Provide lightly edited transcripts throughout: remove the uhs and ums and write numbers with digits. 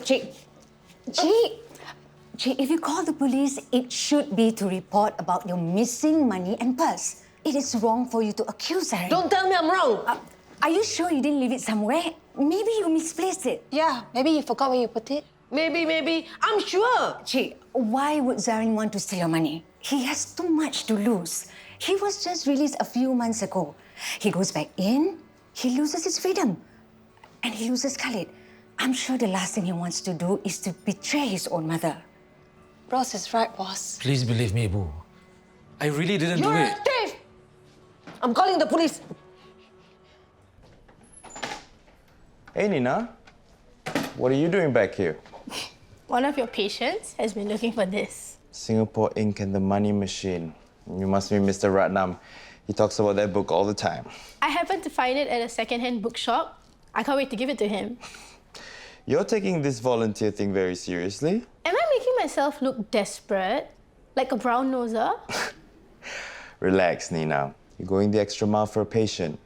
Jay, if you call the police, it should be to report about your missing money and purse. It is wrong for you to accuse Zaryn. Don't tell me I'm wrong. Are you sure you didn't leave it somewhere? Maybe you misplaced it. Yeah, maybe you forgot where you put it. Maybe. I'm sure. Jay, why would Zaryn want to steal your money? He has too much to lose. He was just released a few months ago. He goes back in, he loses his freedom. And he loses Khalid. I'm sure the last thing he wants to do is to betray his own mother. Rose is right, boss. Please believe me, Ibu. I really didn't do it. You're a thief! I'm calling the police. Hey, Nina. What are you doing back here? One of your patients has been looking for this. Singapore Ink and the Money Machine. You must be Mr. Ratnam. He talks about that book all the time. I happened to find it at a second-hand bookshop. I can't wait to give it to him. You're taking this volunteer thing very seriously. Am I making myself look desperate? Like a brown noser? Relax, Nina. You're going the extra mile for a patient.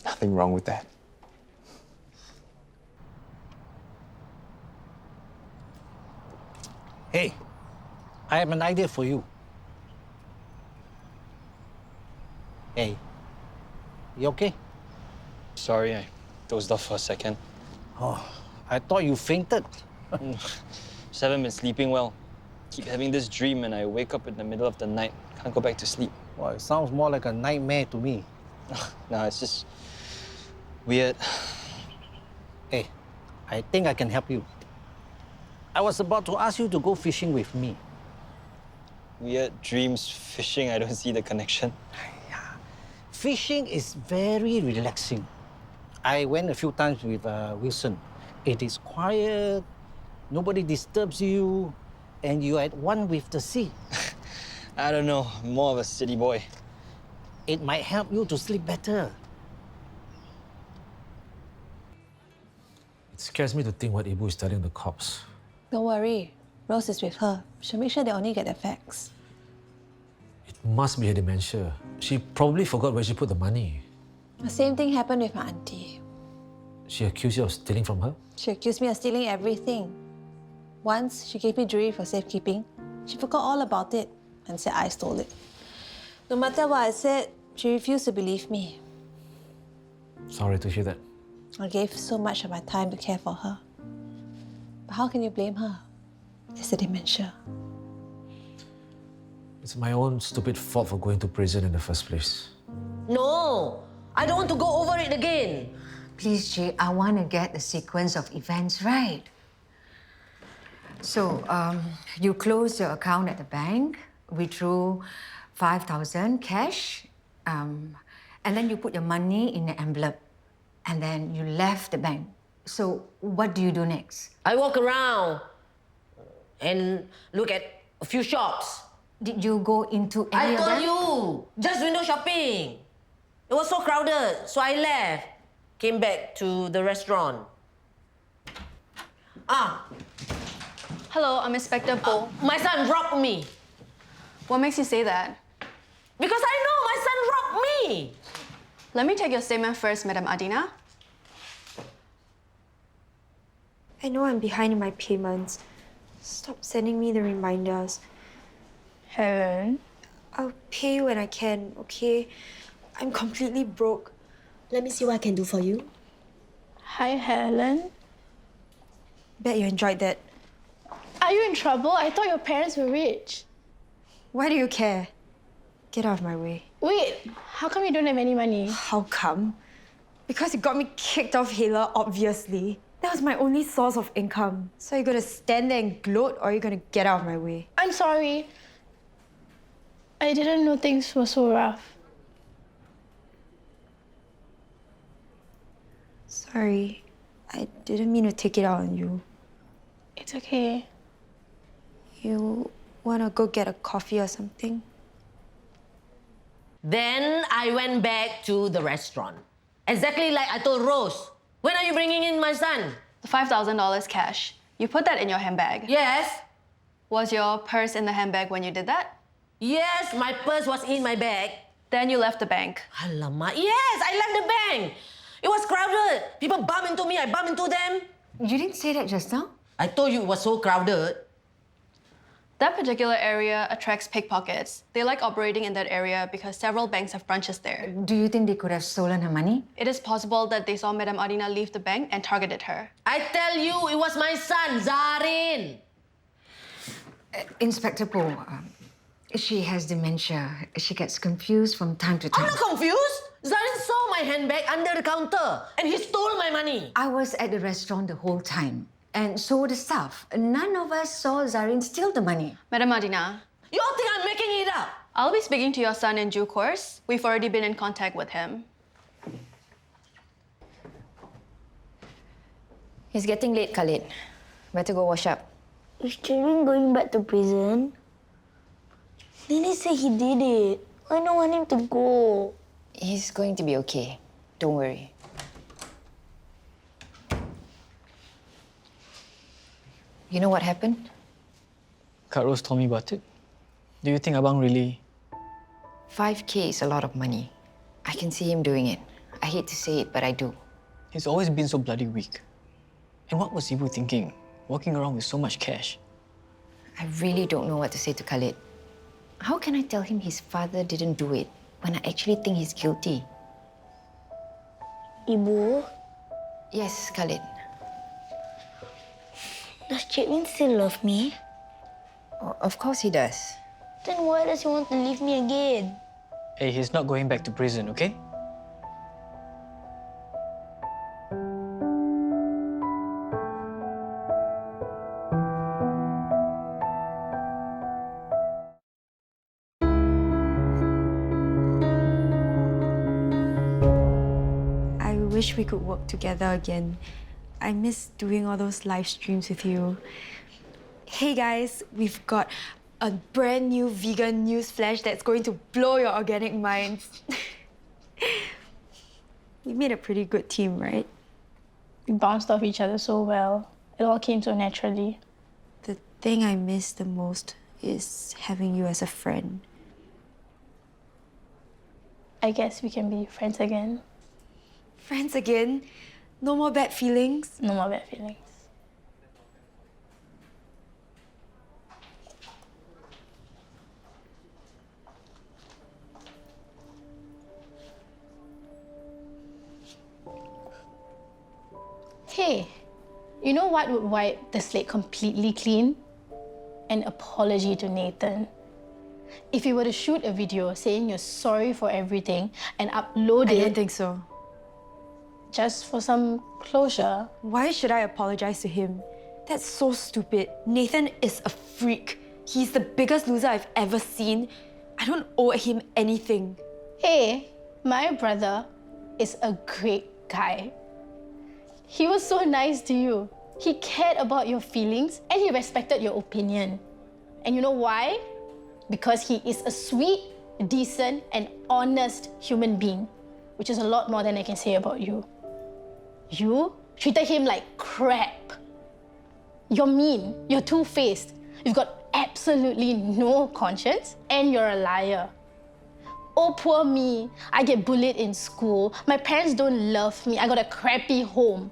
Nothing wrong with that. Hey, I have an idea for you. Hey, you okay? Sorry, I dozed off for a second. Oh, I thought you fainted. Just haven't been sleeping well. Keep having this dream and I wake up in the middle of the night. Can't go back to sleep. Well, it sounds more like a nightmare to me. No, it's just weird. Hey, I think I can help you. I was about to ask you to go fishing with me. Weird dreams, fishing, I don't see the connection. Fishing is very relaxing. I went a few times with Wilson. It is quiet, nobody disturbs you, and you're at one with the sea. I don't know, I'm more of a city boy. It might help you to sleep better. It scares me to think what Ibu is telling the cops. Don't worry. Rose is with her. She'll make sure they only get the facts. It must be her dementia. She probably forgot where she put the money. The same thing happened with my auntie. She accused you of stealing from her? She accused me of stealing everything. Once, she gave me jewelry for safekeeping. She forgot all about it and said I stole it. No matter what I said, she refused to believe me. Sorry to hear that. I gave so much of my time to care for her. But how can you blame her? It's the dementia. It's my own stupid fault for going to prison in the first place. No, I don't want to go over it again. Please, Jay, I want to get the sequence of events right. So, you closed your account at the bank, withdrew 5,000 cash, and then you put your money in an envelope, and then you left the bank. So, what do you do next? I walk around and look at a few shops. Did you go into any I of them? told you, just window shopping. It was so crowded, so I left. Came back to the restaurant. Hello, I'm Inspector Po. My son robbed me. What makes you say that? Because I know my son robbed me. Let me take your statement first, Madam Adina. I know I'm behind in my payments. Stop sending me the reminders. Helen? I'll pay you when I can, okay? I'm completely broke. Let me see what I can do for you. Hi, Helen. Bet you enjoyed that. Are you in trouble? I thought your parents were rich. Why do you care? Get out of my way. Wait, how come you don't have any money? How come? Because you got me kicked off Hela, obviously. That was my only source of income. So you're gonna stand there and gloat, or you're gonna get out of my way? I'm sorry. I didn't know things were so rough. Sorry. I didn't mean to take it out on you. It's okay. You wanna go get a coffee or something? Then I went back to the restaurant. Exactly like I told Rose. When are you bringing in my son? The $5,000 cash. You put that in your handbag. Yes. Was your purse in the handbag when you did that? Yes, my purse was in my bag. Then you left the bank. Alamak, yes, I left the bank. It was crowded. People bump into me, I bump into them. You didn't say that just now. I told you it was so crowded. That particular area attracts pickpockets. They like operating in that area because several banks have branches there. Do you think they could have stolen her money? It is possible that they saw Madame Adina leave the bank and targeted her. I tell you, it was my son, Zaryn. Inspector Po, she has dementia. She gets confused from time to time. I'm not confused. Zaryn saw my handbag under the counter and he stole my money. I was at the restaurant the whole time, and so were the staff. None of us saw Zaryn steal the money. Madame Adina, You all think I'm making it up? I'll be speaking to your son in due course. We've already been in contact with him. It's getting late, Khalid. Better go wash up. Is Zaryn going back to prison? Nene said he did it. I don't want him to go. He's going to be okay. Don't worry. You know what happened? Kak Rose told me about it. Do you think Abang really... 5K is a lot of money. I can see him doing it. I hate to say it, but I do. He's always been so bloody weak. And what was Ibu thinking, walking around with so much cash? I really don't know what to say to Khalid. How can I tell him his father didn't do it when I actually think he's guilty? Ibu? Yes, Khalid. Does Zaryn still love me? Of course he does. Then why does he want to leave me again? Hey, he's not going back to prison, okay? I wish we could work together again. I miss doing all those live streams with you. Hey guys, we've got a brand new vegan news flash that's going to blow your organic minds. We made a pretty good team, right? We bounced off each other so well. It all came so naturally. The thing I miss the most is having you as a friend. I guess we can be friends again. Friends again? No more bad feelings? No more bad feelings. Hey, you know what would wipe the slate completely clean? An apology to Nathan. If you were to shoot a video saying you're sorry for everything and upload it... I don't think so. Just for some closure. Why should I apologize to him? That's so stupid. Nathan is a freak. He's the biggest loser I've ever seen. I don't owe him anything. Hey, my brother is a great guy. He was so nice to you. He cared about your feelings and he respected your opinion. And you know why? Because he is a sweet, decent, and honest human being, which is a lot more than I can say about you. You treated him like crap. You're mean, you're two-faced, you've got absolutely no conscience, and you're a liar. Oh, poor me. I get bullied in school. My parents don't love me. I got a crappy home.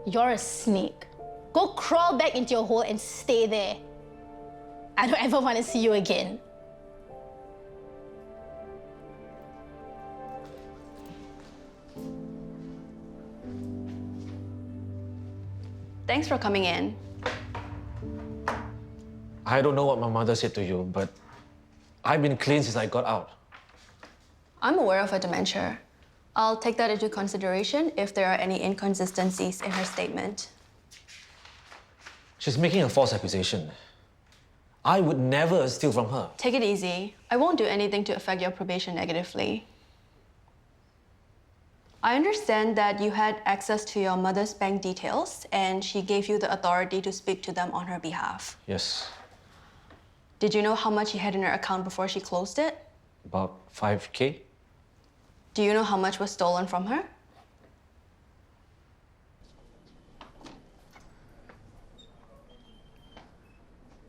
You're a snake. Go crawl back into your hole and stay there. I don't ever want to see you again. Thanks for coming in. I don't know what my mother said to you, but I've been clean since I got out. I'm aware of her dementia. I'll take that into consideration if there are any inconsistencies in her statement. She's making a false accusation. I would never steal from her. Take it easy. I won't do anything to affect your probation negatively. I understand that you had access to your mother's bank details and she gave you the authority to speak to them on her behalf. Yes. Did you know how much she had in her account before she closed it? About 5K? Do you know how much was stolen from her?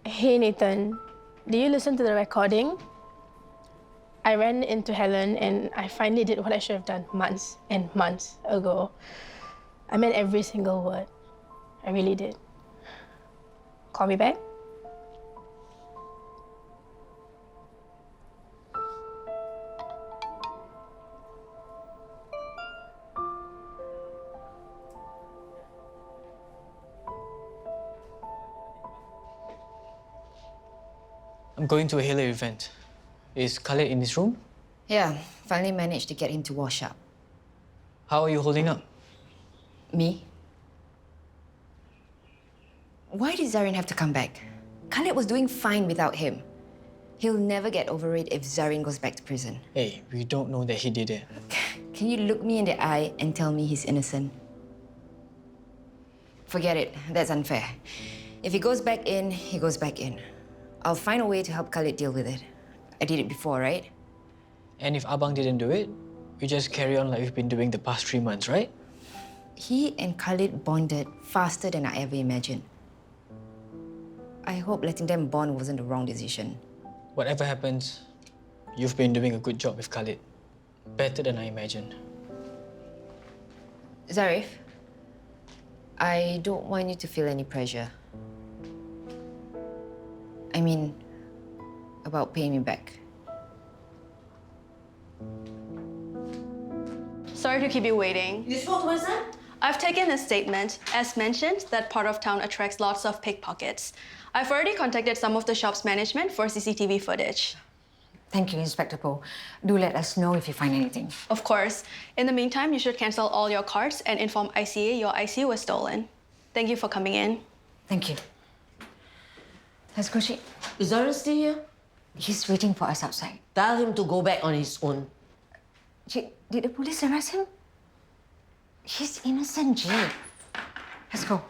Hey, Nathan. Did you listen to the recording? I ran into Helen and I finally did what I should have done months and months ago. I meant every single word. I really did. call me back. I'm going to a Helen event. Is Khaled in his room? Yeah, finally managed to get him to wash up. How are you holding up? Me? Why did Zaryn have to come back? Khaled was doing fine without him. He'll never get over it if Zaryn goes back to prison. Hey, we don't know that he did it. Can you look me in the eye and tell me he's innocent? Forget it. That's unfair. If he goes back in, he goes back in. I'll find a way to help Khaled deal with it. I did it before, right? And if Abang didn't do it, we just carry on like we've been doing the past 3 months, right? He and Khaled bonded faster than I ever imagined. I hope letting them bond wasn't the wrong decision. Whatever happens, you've been doing a good job with Khaled. Better than I imagined. Zarif, I don't want you to feel any pressure. I mean, about paying me back. Sorry to keep you waiting. You spoke to my son? I've taken a statement. As mentioned, that part of town attracts lots of pickpockets. I've already contacted some of the shop's management for CCTV footage. Thank you, Inspector Poe. Do let us know if you find anything. Of course. In the meantime, you should cancel all your cards and inform ICA your IC was stolen. Thank you for coming in. Thank you. Let's go, Sheik. Is Zaryn still here? He's waiting for us outside. Tell him to go back on his own. Sheik, did the police arrest him? He's innocent, Jay. Let's go.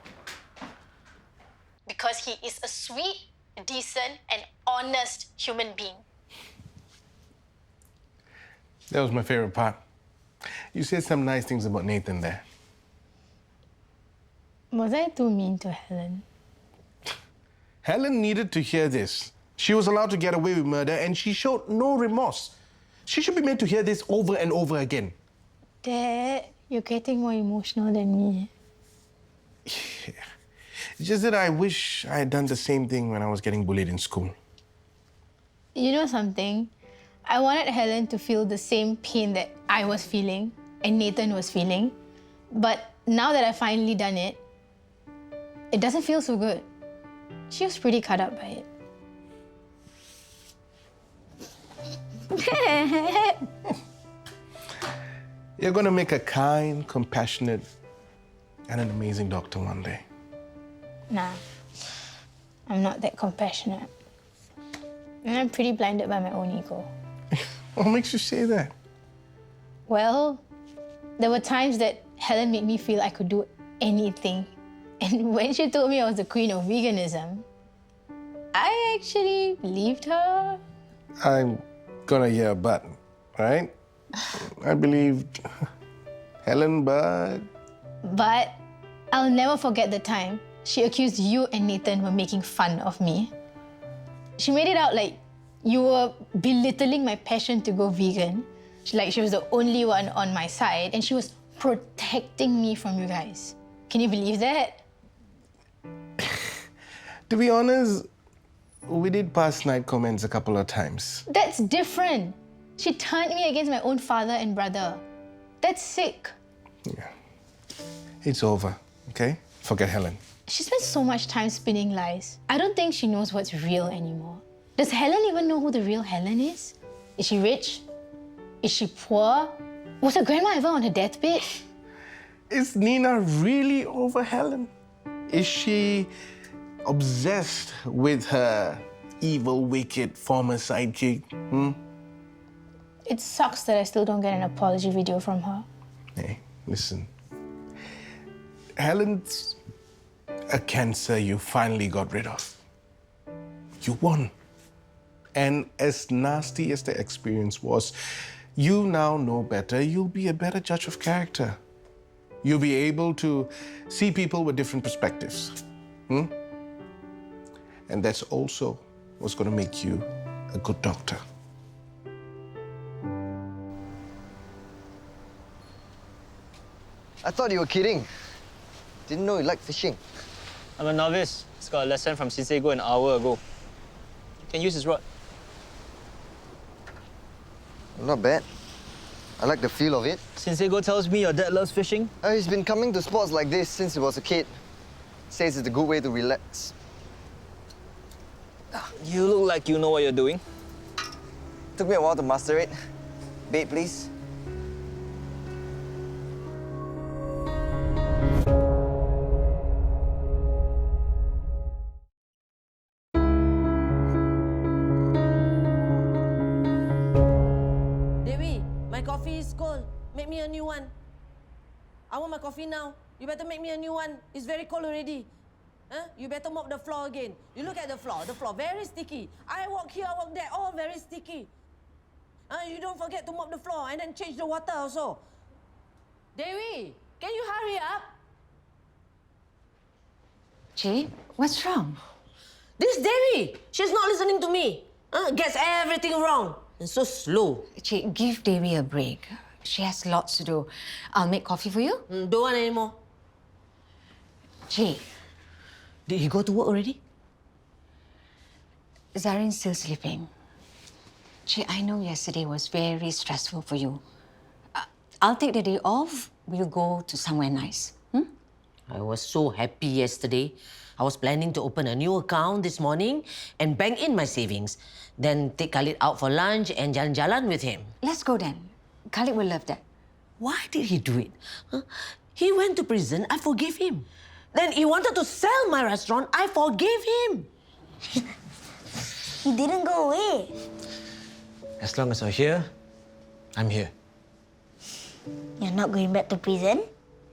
Because he is a sweet, decent, and honest human being. That was my favorite part. You said some nice things about Nathan there. Was I too mean to Helen? Helen needed to hear this. She was allowed to get away with murder and she showed no remorse. She should be made to hear this over and over again. Dad, you're getting more emotional than me. It's just that I wish I had done the same thing when I was getting bullied in school. You know something? I wanted Helen to feel the same pain that I was feeling and Nathan was feeling. But now that I've finally done it, it doesn't feel so good. She was pretty cut up by it. You're going to make a kind, compassionate, and an amazing doctor one day. Nah, I'm not that compassionate. And I'm pretty blinded by my own ego. What makes you say that? Well, there were times that Helen made me feel I could do anything. And when she told me I was the queen of veganism, I actually believed her. I'm gonna hear a but, right? I believed Helen, but... But I'll never forget the time she accused you and Nathan were making fun of me. She made it out like you were belittling my passion to go vegan. Like she was the only one on my side and she was protecting me from you guys. Can you believe that? To be honest, we did pass night comments a couple of times. That's different. She turned me against my own father and brother. That's sick. Yeah. It's over, okay? Forget Helen. She spent so much time spinning lies. I don't think she knows what's real anymore. Does Helen even know who the real Helen is? Is she rich? Is she poor? Was her grandma ever on her deathbed? Is Nina really over Helen? Is she obsessed with her evil, wicked former sidekick? It sucks that I still don't get an apology video from her. Hey, listen. Helen's a cancer you finally got rid of. You won. And as nasty as the experience was, you now know better. You'll be a better judge of character. You'll be able to see people with different perspectives. And that's also what's going to make you a good doctor. I thought you were kidding. Didn't know you liked fishing. I'm a novice. Just got a lesson from Sisego an hour ago. You can use his rod. Not bad. I like the feel of it. Sisego tells me your dad loves fishing. He's been coming to spots like this since he was a kid. Says it's a good way to relax. You look like you know what you're doing. Took me a while to master it. Bait, please. Dewi, my coffee is cold. Make me a new one. I want my coffee now. You better make me a new one. It's very cold already. Huh? You better mop the floor again. You look at the floor very sticky. I walk here, I walk there, all very sticky. You don't forget to mop the floor and then change the water also. Dewi, can you hurry up? Jay, what's wrong? This Dewi, she's not listening to me. Gets everything wrong. And so slow. Jay, give Dewi a break. She has lots to do. I'll make coffee for you. Don't want anymore. Jay. Did he go to work already? Zaryn's still sleeping. Jay, I know yesterday was very stressful for you. I'll take the day off. We'll go to somewhere nice. I was so happy yesterday. I was planning to open a new account this morning and bank in my savings. Then take Khalid out for lunch and jalan-jalan with him. Let's go then. Khalid will love that. Why did he do it? He went to prison, I forgave him. Then he wanted to sell my restaurant, I forgave him. He didn't go away. As long as you're here, I'm here. You're not going back to prison?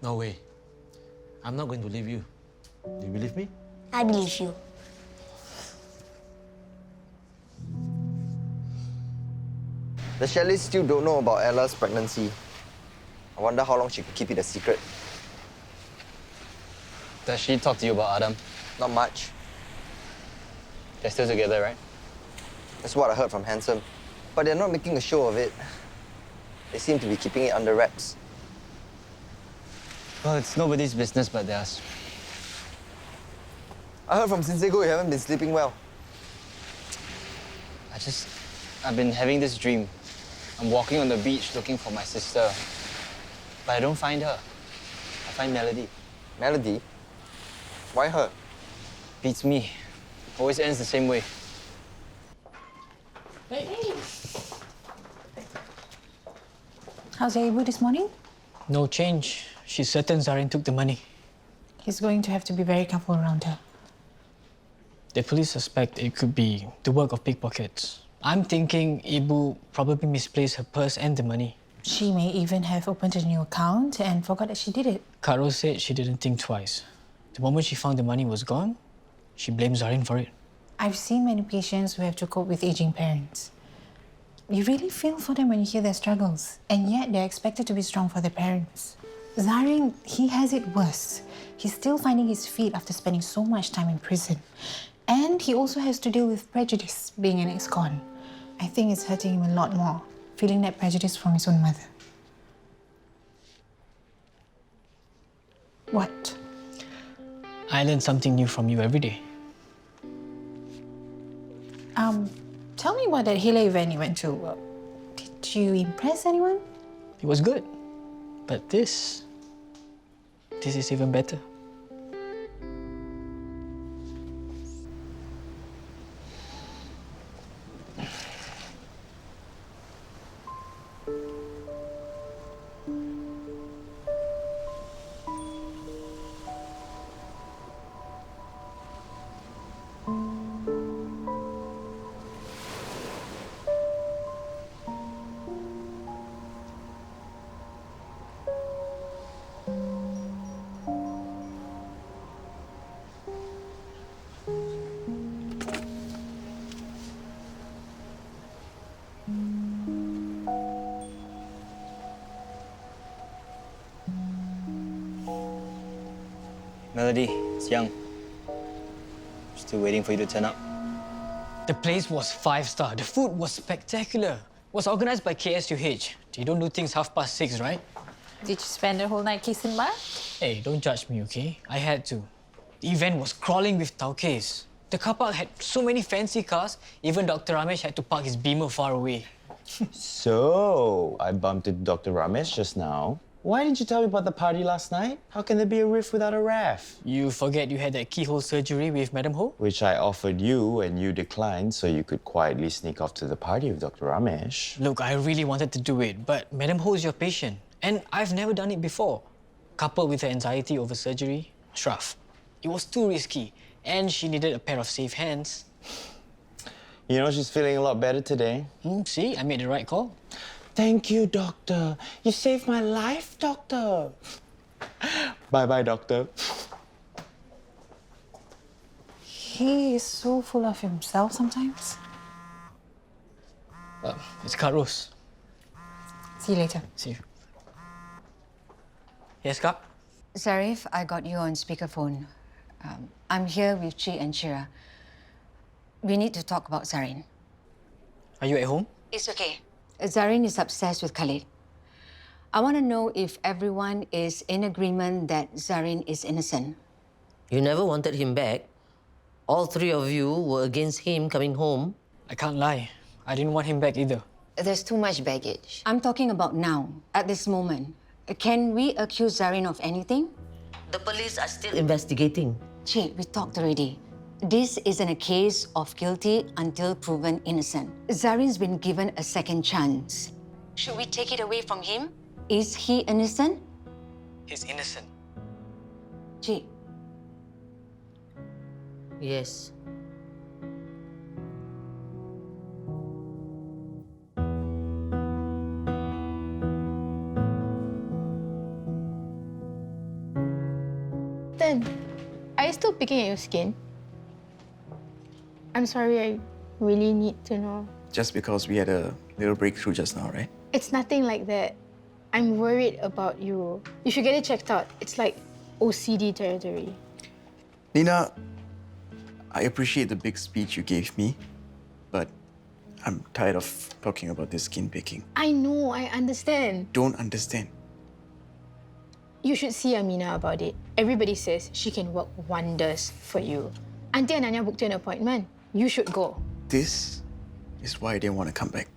No way. I'm not going to leave you. Do you believe me? I believe you. The Shelleys still don't know about Ella's pregnancy. I wonder how long she could keep it a secret. Does she talk to you about Adam? Not much. They're still together, right? That's what I heard from Handsome. But they're not making a show of it. They seem to be keeping it under wraps. Well, it's nobody's business but theirs. I heard from Sisego you haven't been sleeping well. I've been having this dream. I'm walking on the beach looking for my sister. But I don't find her. I find Melody. Melody? Why her? Beats me. Always ends the same way. How's Ibu this morning? No change. She's certain Zaryn took the money. He's going to have to be very careful around her. The police suspect it could be the work of pickpockets. I'm thinking Ibu probably misplaced her purse and the money. She may even have opened a new account and forgot that she did it. Karo said she didn't think twice. The moment she found the money was gone, she blamed Zaryn for it. I've seen many patients who have to cope with aging parents. You really feel for them when you hear their struggles, and yet they're expected to be strong for their parents. Zaryn, he has it worse. He's still finding his feet after spending so much time in prison. And he also has to deal with prejudice, being an ex-con. I think it's hurting him a lot more, feeling that prejudice from his own mother. What? I learn something new from you every day. Tell me about that Hela event you went to. Did you impress anyone? It was good. But this is even better. Melody, it's Young. Still waiting for you to turn up. The place was 5-star. The food was spectacular. It was organized by KSUH. You don't do things 6:30, right? Did you spend the whole night kissing bar? Hey, don't judge me, okay? I had to. The event was crawling with tauques. The car park had so many fancy cars, even Dr. Ramesh had to park his Beamer far away. So, I bumped into Dr. Ramesh just now. Why didn't you tell me about the party last night? How can there be a riff without a raff? You forget you had that keyhole surgery with Madam Ho? Which I offered you and you declined so you could quietly sneak off to the party with Dr. Ramesh. Look, I really wanted to do it, but Madam Ho is your patient, and I've never done it before. Coupled with her anxiety over surgery, rough. It was too risky, and she needed a pair of safe hands. You know, she's feeling a lot better today. See, I made the right call. Thank you, doctor. You saved my life, doctor. Bye-bye, doctor. He is so full of himself sometimes. It's Carlos. See you later. See you. Yes, Kak? Zarif, I got you on speakerphone. I'm here with Chi and Shira. We need to talk about Zaryn. Are you at home? It's okay. Zaryn is obsessed with Khalid. I want to know if everyone is in agreement that Zaryn is innocent. You never wanted him back. All three of you were against him coming home. I can't lie. I didn't want him back either. There's too much baggage. I'm talking about now, at this moment. Can we accuse Zaryn of anything? The police are still investigating. Che, we talked already. This isn't a case of guilty until proven innocent. Zaryn's been given a second chance. Should we take it away from him? Is he innocent? He's innocent. Che. Yes. Then, are you still picking at your skin? I'm sorry, I really need to know. Just because we had a little breakthrough just now, right? It's nothing like that. I'm worried about you. You should get it checked out. It's like OCD territory. Nina, I appreciate the big speech you gave me, but I'm tired of talking about this skin picking. I know, I understand. Don't understand. You should see Amina about it. Everybody says she can work wonders for you. Auntie Ananya booked an appointment. You should go. This is why I didn't want to come back.